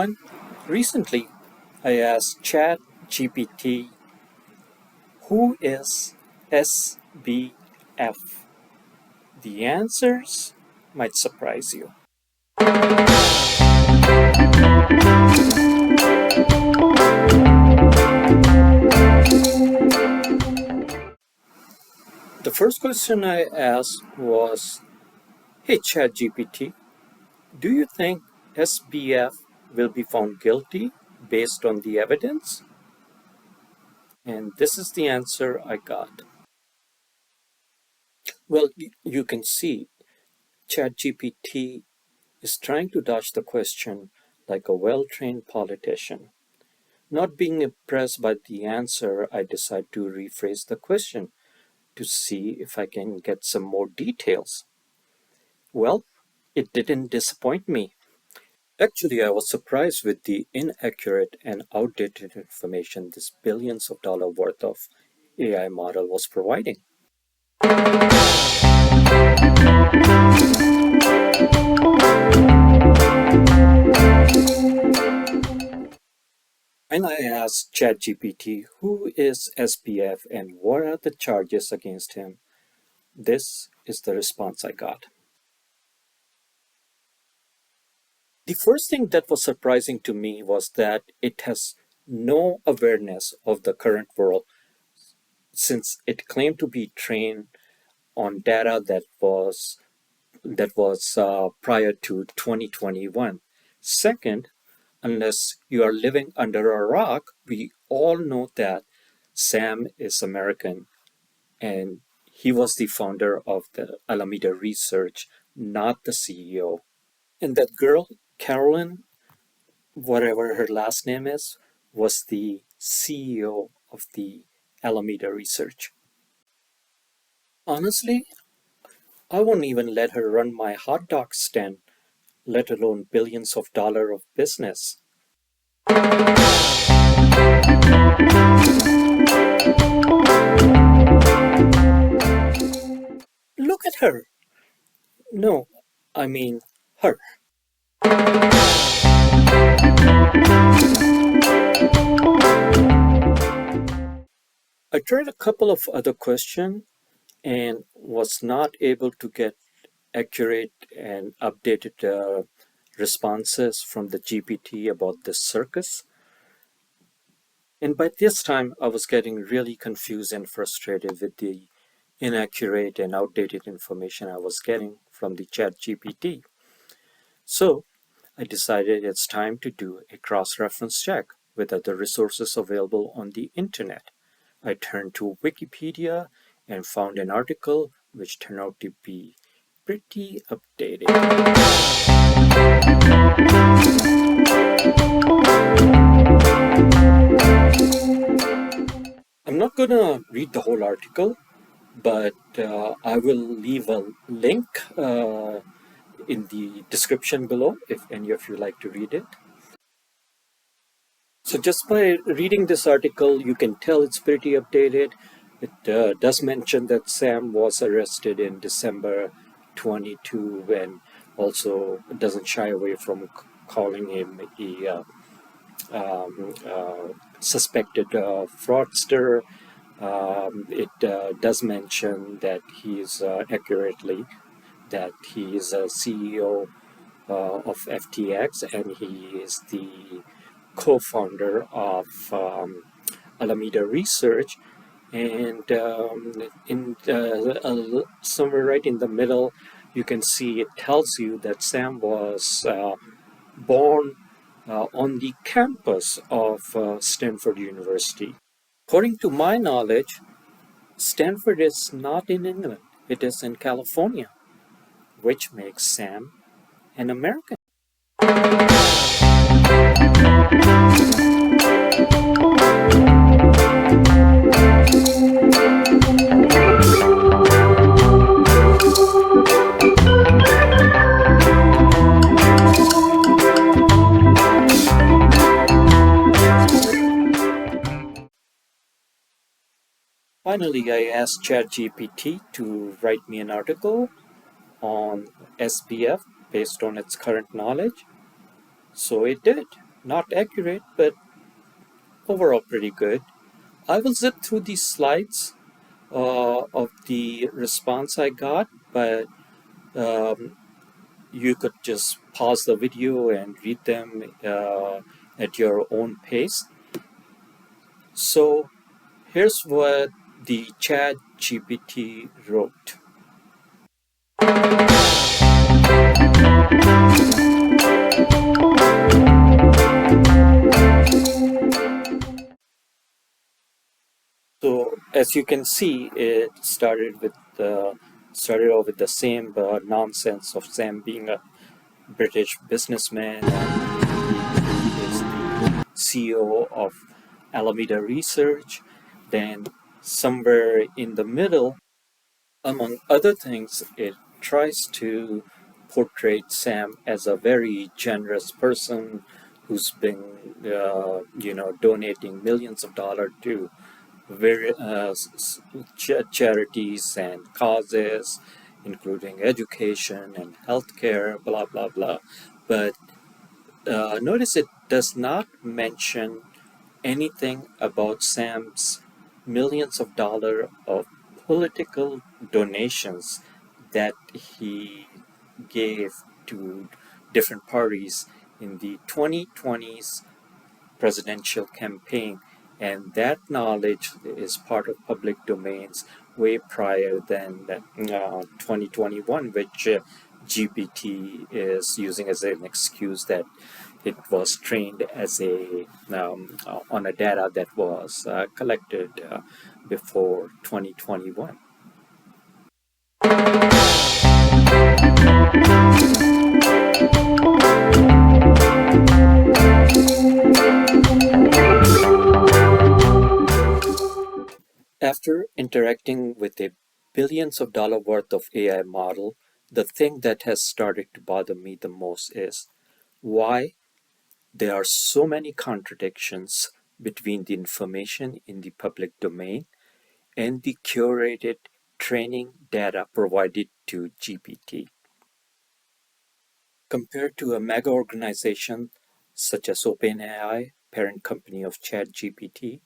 everyone. Recently, I asked Chat GPT, who is SBF? The answers might surprise you. The first question I asked was, hey Chat GPT, do you think SBF will be found guilty based on the evidence? And this is the answer I got. Well, you can see ChatGPT is trying to dodge the question like a well-trained politician. Not being impressed by the answer, I decide to rephrase the question to see if I can get some more details. Well, it didn't disappoint me. Actually, I was surprised with the inaccurate and outdated information this billions of dollars worth of AI model was providing. When I asked ChatGPT who is SBF and what are the charges against him, this is the response I got. The first thing that was surprising to me was that it has no awareness of the current world since it claimed to be trained on data that was prior to 2021. Second, unless you are living under a rock, we all know that Sam is American and he was the founder of the Alameda Research, not the CEO. And that girl, Carolyn, whatever her last name is, was the CEO of the Alameda Research. Honestly, I won't even let her run my hot dog stand, let alone billions of dollars of business. Look at her. No, I mean her. I tried a couple of other questions and was not able to get accurate and updated responses from the GPT about this circus. And by this time, I was getting really confused and frustrated with the inaccurate and outdated information I was getting from the Chat GPT. So I decided it's time to do a cross-reference check with other resources available on the internet. I turned to Wikipedia and found an article which turned out to be pretty updated. I'm not gonna read the whole article, but I will leave a link in the description below if any of you like to read it. So just by reading this article, you can tell it's pretty updated. It does mention that Sam was arrested in December 22 and also doesn't shy away from calling him a suspected fraudster. It does mention that he is accurately that he is a CEO of FTX and he is the co-founder of Alameda Research. And somewhere right in the middle, you can see it tells you that Sam was born on the campus of Stanford University. According to my knowledge, Stanford is not in England, it is in California, which makes Sam an American. Finally, I asked ChatGPT to write me an article on SBF based on its current knowledge. So it did. Not accurate, but overall pretty good. I will zip through these slides of the response I got, but um, you could just pause the video and read them at your own pace. So here's what the Chat GPT wrote. So as you can see, it started off with the same nonsense of Sam being a British businessman and he is the CEO of Alameda Research. Then somewhere in the middle, among other things, it tries to portray Sam as a very generous person who's been, donating millions of dollars to various charities and causes, including education and healthcare, blah, blah, blah. But notice it does not mention anything about Sam's millions of dollars of political donations that he gave to different parties in the 2020s presidential campaign, and that knowledge is part of public domains way prior than 2021, which GPT is using as an excuse that it was trained as a on a data that was collected before 2021. After interacting with a billions of dollar worth of AI model, the thing that has started to bother me the most is why there are so many contradictions between the information in the public domain and the curated training data provided to GPT. Compared to a mega organization such as OpenAI, parent company of Chat GPT,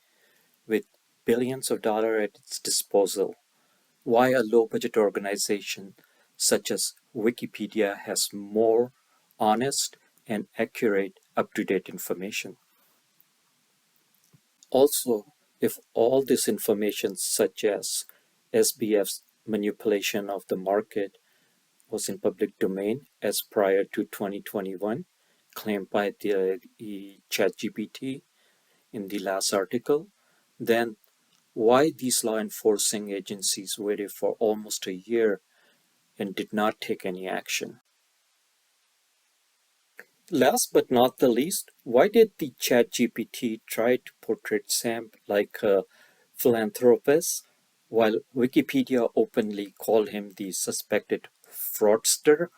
with billions of dollars at its disposal, why a low budget organization such as Wikipedia has more honest and accurate up to date information. Also, if all this information, such as SBF's manipulation of the market, was in public domain as prior to 2021, claimed by the ChatGPT in the last article, then why these law enforcing agencies waited for almost a year and did not take any action? Last but not the least, why did the ChatGPT try to portray Sam like a philanthropist while Wikipedia openly called him the suspected fraudster?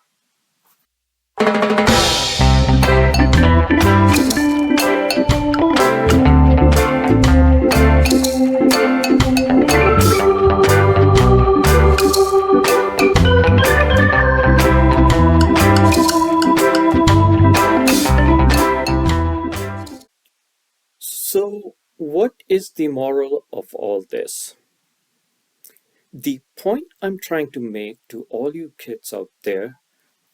So, what is the moral of all this? The point I'm trying to make to all you kids out there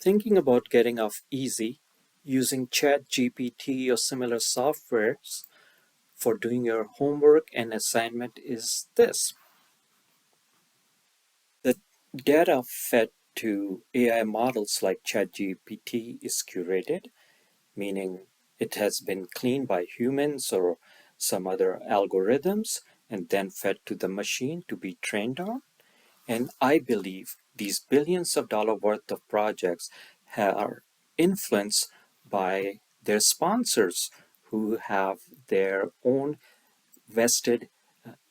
thinking about getting off easy using ChatGPT or similar softwares for doing your homework and assignment is this. The data fed to AI models like ChatGPT is curated, meaning it has been cleaned by humans or some other algorithms and then fed to the machine to be trained on. And I believe these billions of dollars worth of projects are influenced by their sponsors who have their own vested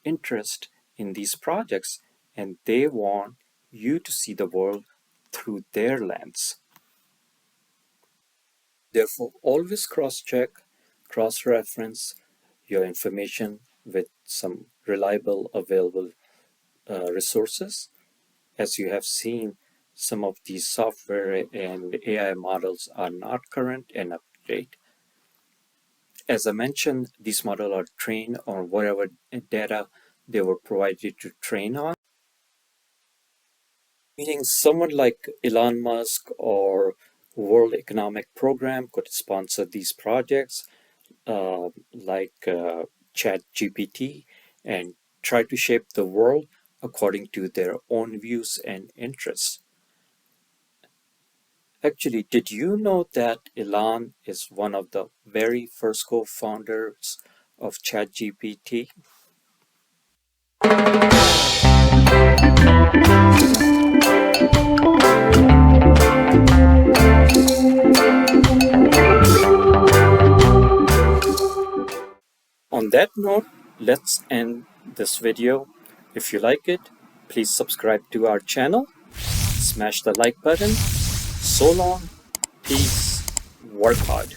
interest in these projects and they want you to see the world through their lens. Therefore, always cross check, cross reference your information with some reliable, available resources. As you have seen, some of these software and AI models are not current and up to date. As I mentioned, these models are trained on whatever data they were provided to train on. Meaning someone like Elon Musk or World Economic Program could sponsor these projects like Chat GPT and try to shape the world according to their own views and interests. Actually, did you know that Elon is one of the very first co-founders of ChatGPT? On that note, let's end this video. If you like it, please subscribe to our channel, smash the like button. So long, peace, work hard.